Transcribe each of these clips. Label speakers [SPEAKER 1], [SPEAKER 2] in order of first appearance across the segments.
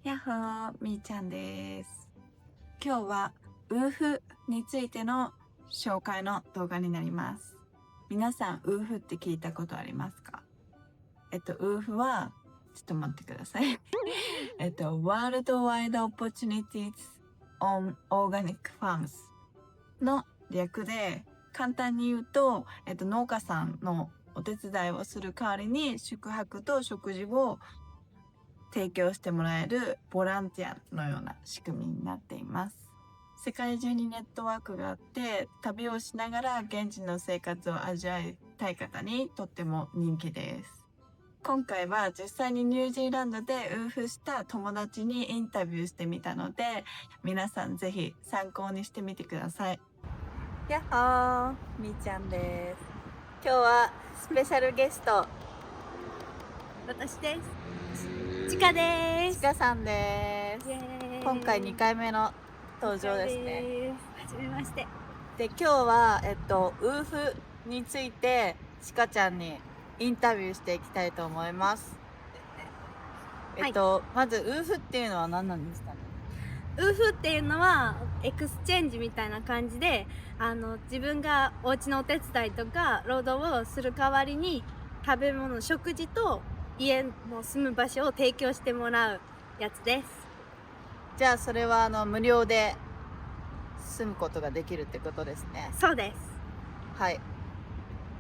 [SPEAKER 1] やっほー、みーちゃんです。今日はウーフについての紹介の動画になります。皆さんウーフって聞いたことありますか？ウーフはちょっと待ってください。World Wide Opportunities on Organic Farms の略で、簡単に言うと、農家さんのお手伝いをする代わりに宿泊と食事を提供してもらえるボランティアのような仕組みになっています。世界中にネットワークがあって、旅をしながら現地の生活を味わいたい方にとっても人気です。今回は実際にニュージーランドでウーフした友達にインタビューしてみたので、皆さんぜひ参考にしてみてください。やっほー、みーちゃんです。今日はスペシャルゲスト、
[SPEAKER 2] 私です。ちかです。
[SPEAKER 1] ちかさんです。今回2回目の登場ですね。
[SPEAKER 2] はじめまして。
[SPEAKER 1] で、今日はウーフについてちかちゃんにインタビューしていきたいと思います。まずウーフっていうのは何なんですかね？
[SPEAKER 2] ウーフっていうのはエクスチェンジみたいな感じで、自分がお家のお手伝いとか労働をする代わりに食べ物、食事と家の住む場所を提供してもらうやつです。
[SPEAKER 1] じゃあそれは無料で住むことができるってことですね。
[SPEAKER 2] そうです。
[SPEAKER 1] はい。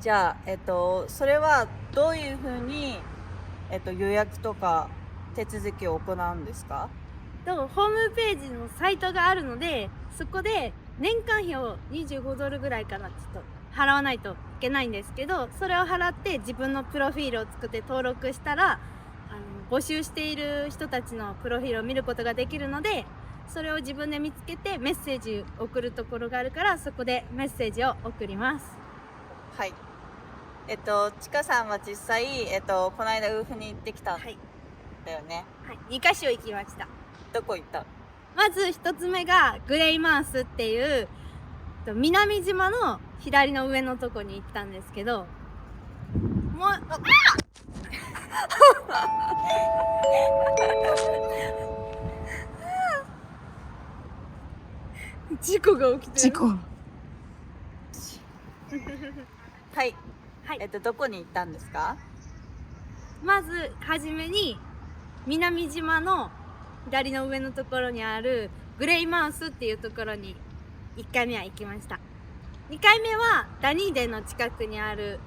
[SPEAKER 1] じゃあそれはどういうふうに予約とか手続きを行うんですか？
[SPEAKER 2] ホームページのサイトがあるので、そこで年間費を25ドルぐらいかな、ちょっと払わないといけないんですけど、それを払って自分のプロフィールを作って登録したら、募集している人たちのプロフィールを見ることができるので、それを自分で見つけてメッセージを送るところがあるから、そこでメッセージを送ります。
[SPEAKER 1] はい。ちかさんは実際この間ウーフに行ってきたんだよね。
[SPEAKER 2] はい、2カ所行きました。
[SPEAKER 1] どこ行った？ま
[SPEAKER 2] ず1つ目がグレイマウスっていう南島の左の上のとこに行ったんですけど、もう事故が起きてる。
[SPEAKER 1] 事故。はい、
[SPEAKER 2] はい、
[SPEAKER 1] どこに行ったんですか？
[SPEAKER 2] まずはじめに南島の左の上のところにあるグレイマウスっていうところに1回目は行きました。2回目はダニーデンの近くにある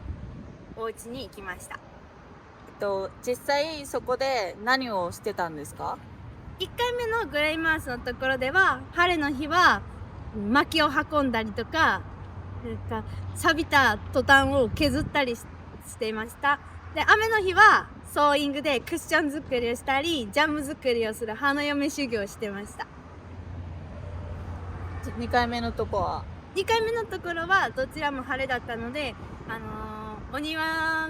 [SPEAKER 2] お家に行きました。
[SPEAKER 1] 実際そこで何をしてたんですか
[SPEAKER 2] ？1回目のグレイマウスのところでは、晴れの日は薪を運んだりとか、錆びたトタンを削ったりしていました。で、雨の日はソーイングでクッション作りをしたり、ジャム作りをする花嫁修行をしてました。
[SPEAKER 1] 2回目のとこは
[SPEAKER 2] 2回目のところはどちらも晴れだったので、お庭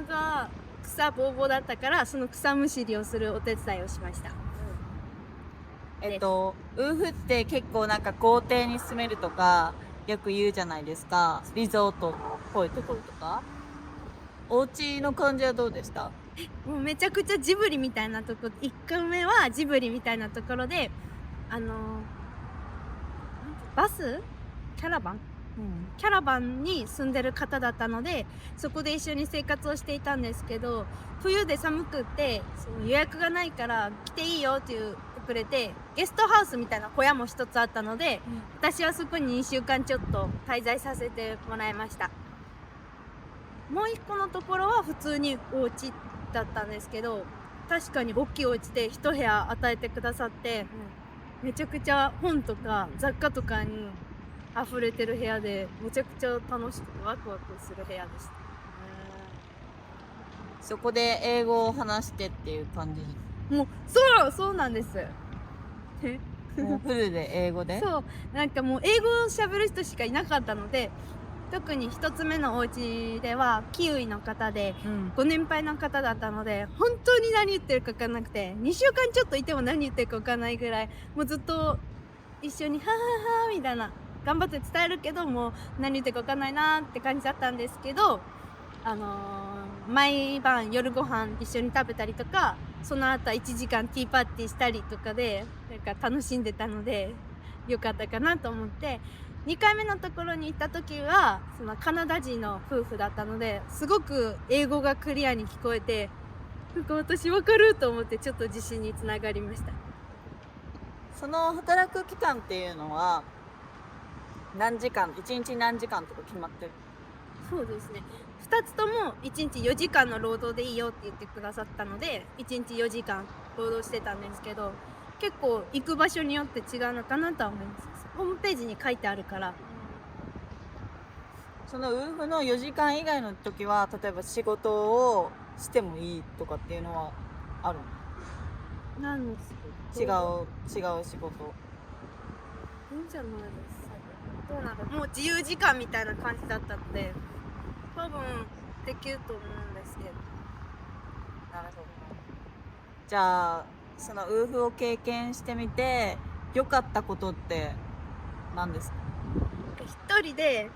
[SPEAKER 2] が草ぼうぼうだったから、その草むしりをするお手伝いをしました。
[SPEAKER 1] ウーフって結構なんか豪邸に住めるとかよく言うじゃないですか。リゾートっぽいところとか。お家の感じはどうでした？
[SPEAKER 2] もうめちゃくちゃジブリみたいなとこ、1回目はジブリみたいなところで、バスキャラバン、キャラバンに住んでる方だったので、そこで一緒に生活をしていたんですけど、冬で寒くってその予約がないから来ていいよって言ってくれて、ゲストハウスみたいな小屋も一つあったので、私はそこに2週間ちょっと滞在させてもらいました。もう一個のところは普通にお家だったんですけど、確かに大きいお家で1部屋与えてくださって、めちゃくちゃ本とか雑貨とかに溢れてる部屋で、めちゃくちゃ楽しくてワクワクする部屋でした。
[SPEAKER 1] そこで英語を話してっていう感じ？
[SPEAKER 2] もうそうなんです。
[SPEAKER 1] もうフルで英語で？
[SPEAKER 2] そう、なんかもう英語を喋る人しかいなかったので、特に1つ目のお家ではキウイの方で、ご年配の方だったので、本当に何言ってるか分からなくて、2週間ちょっといても何言ってるか分からないぐらい、もうずっと一緒にはははみたいな、頑張って伝えるけども何言ってるか分かんないなって感じだったんですけど、毎晩夜ご飯一緒に食べたりとか、その後1時間ティーパーティーしたりとかでなんか楽しんでたのでよかったかなと思って、2回目のところに行った時はそのカナダ人の夫婦だったのですごく英語がクリアに聞こえて、なんか私わかると思ってちょっと自信につながりました。
[SPEAKER 3] その働く期間っていうのは何時間、1日何時間とか決まってる？
[SPEAKER 2] そうですね、2つとも1日4時間の労働でいいよって言ってくださったので1日4時間労働してたんですけど、結構行く場所によって違うのかなとは思います。ホームページに書いてあるから。
[SPEAKER 3] そのウーフの4時間以外の時は例えば仕事をしてもいいとかっていうのはあるの？
[SPEAKER 2] 何の
[SPEAKER 3] 違う仕事。
[SPEAKER 2] いいんじゃないですか。どうなる？もう自由時間みたいな感じだったので多分できると思うんですけど。
[SPEAKER 3] なるほど。じゃあそのウーフを経験してみて良かったことって何ですか？
[SPEAKER 2] 一人で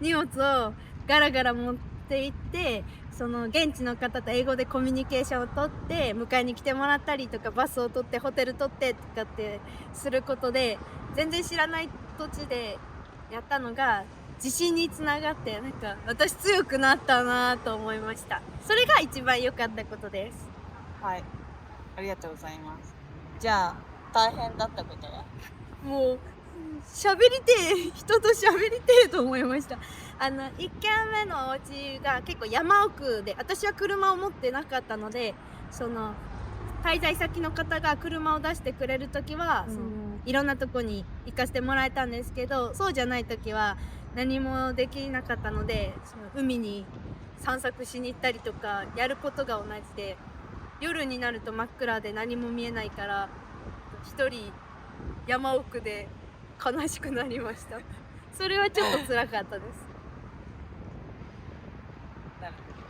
[SPEAKER 2] 荷物をガラガラ持って行って、その現地の方と英語でコミュニケーションをとって迎えに来てもらったりとか、バスを取ってホテル取ってとかってすることで、全然知らない土地でやったのが自信につながって、なんか私強くなったなと思いました。それが一番良かったことです。
[SPEAKER 3] はい、ありがとうございます。じゃあ大変だったことは？
[SPEAKER 2] もう喋りてえ、人と喋りてえと思いました。1軒目のお家が結構山奥で、私は車を持ってなかったので、その滞在先の方が車を出してくれる時は、そのいろんなとこに行かせてもらえたんですけど、そうじゃない時は何もできなかったので、その海に散策しに行ったりとかやることが同じで、夜になると真っ暗で何も見えないから一人山奥で悲しくなりました。それはちょっと辛かったです。
[SPEAKER 3] なるほど。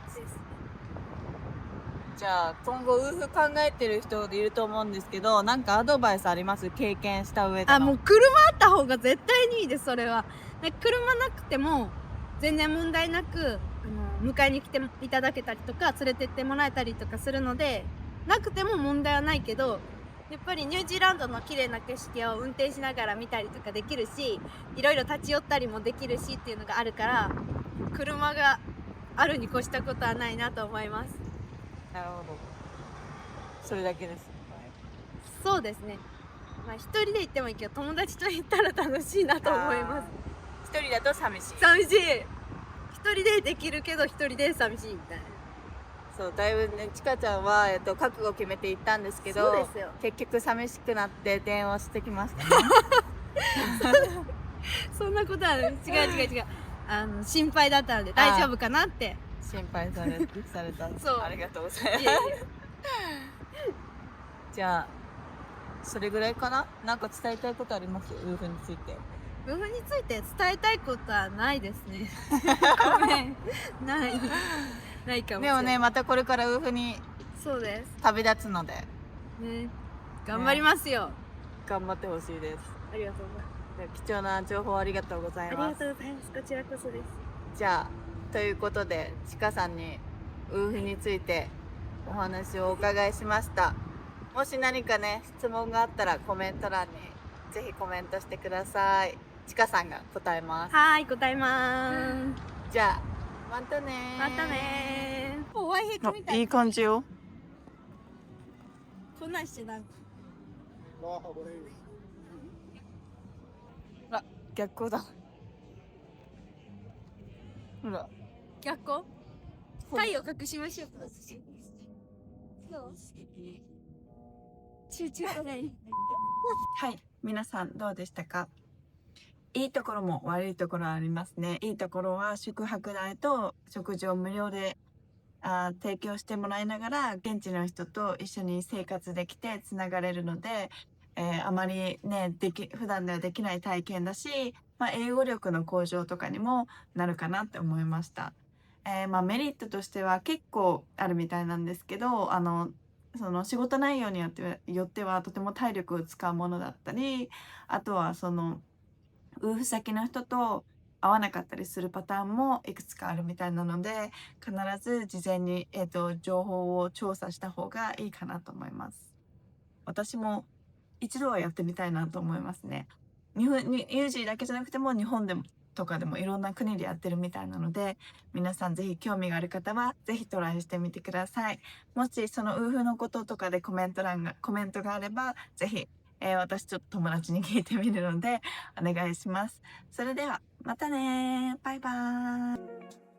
[SPEAKER 3] じゃあ今後ウーフ考えてる人いると思うんですけど、なんかアドバイスあります？経験した上での。
[SPEAKER 2] もう車あった方が絶対にいいです。それは車なくても全然問題なく迎えに来ていただけたりとか連れてってもらえたりとかするので、なくても問題はないけど、やっぱりニュージーランドの綺麗な景色を運転しながら見たりとかできるし、いろいろ立ち寄ったりもできるしっていうのがあるから、車があるに越したことはないなと思います。
[SPEAKER 3] なるほど。それだけです。
[SPEAKER 2] そうですね。一人で行ってもいいけど友達と行ったら楽しいなと思います。
[SPEAKER 3] 一人だと寂しい。
[SPEAKER 2] 寂しい。一人でできるけど一人で寂しいみたいな。
[SPEAKER 3] そうだいぶね、ちかちゃんは、覚悟を決めて行ったんですけど、
[SPEAKER 2] そうですよ。
[SPEAKER 3] 結局寂しくなって電話してきましたね。
[SPEAKER 2] そんなことは違う。心配だったので大丈夫かなって
[SPEAKER 3] 心配された。
[SPEAKER 2] そう、
[SPEAKER 3] ありがとうございます。じゃあそれぐらいかな。なんか伝えたいことあります？ウーフについて。
[SPEAKER 2] ウーフについて伝えたいことはないですね。ごめん、ないかもしれない。
[SPEAKER 3] でもね、またこれからウーフに
[SPEAKER 2] そうです
[SPEAKER 3] 旅立つので
[SPEAKER 2] ね、頑張りますよ。
[SPEAKER 3] 頑張ってほしいです。
[SPEAKER 2] ありがとうございます。
[SPEAKER 3] 貴重な情報ありがとうござい
[SPEAKER 2] あり
[SPEAKER 3] ます。
[SPEAKER 2] がとうございます。こちらこそです。
[SPEAKER 3] じゃあということで、ちかさんにウーフについてお話をお伺いしました。もし何かね、質問があったらコメント欄にぜひコメントしてください。ちかさんが答えます。
[SPEAKER 2] はい、答えます。
[SPEAKER 3] じゃあまたねー。
[SPEAKER 2] またねー。おワイヘッドみたい。
[SPEAKER 1] いい感じよ。
[SPEAKER 2] こんなんしてなんか。
[SPEAKER 3] あ、逆光だ。ほら。
[SPEAKER 2] 逆光？太陽隠しましょうか。どう？集中がない。
[SPEAKER 1] はい、皆さんどうでしたか？いいところも悪いところありますね。いいところは宿泊代と食事を無料で提供してもらいながら現地の人と一緒に生活できてつながれるので、あまりね普段ではできない体験だし、英語力の向上とかにもなるかなって思いました。メリットとしては結構あるみたいなんですけど、その仕事内容によってはとても体力を使うものだったり、あとはそのウーフ先の人と合わなかったりするパターンもいくつかあるみたいなので、必ず事前に、情報を調査した方がいいかなと思います。私も一度はやってみたいなと思いますね。ニュージーだけじゃなくても日本でもとかでもいろんな国でやってるみたいなので、皆さんぜひ興味がある方はぜひトライしてみてください。もしそのウーフのこととかでコメントがあればぜひ、私ちょっと友達に聞いてみるのでお願いします。それではまたね、バイバーイ。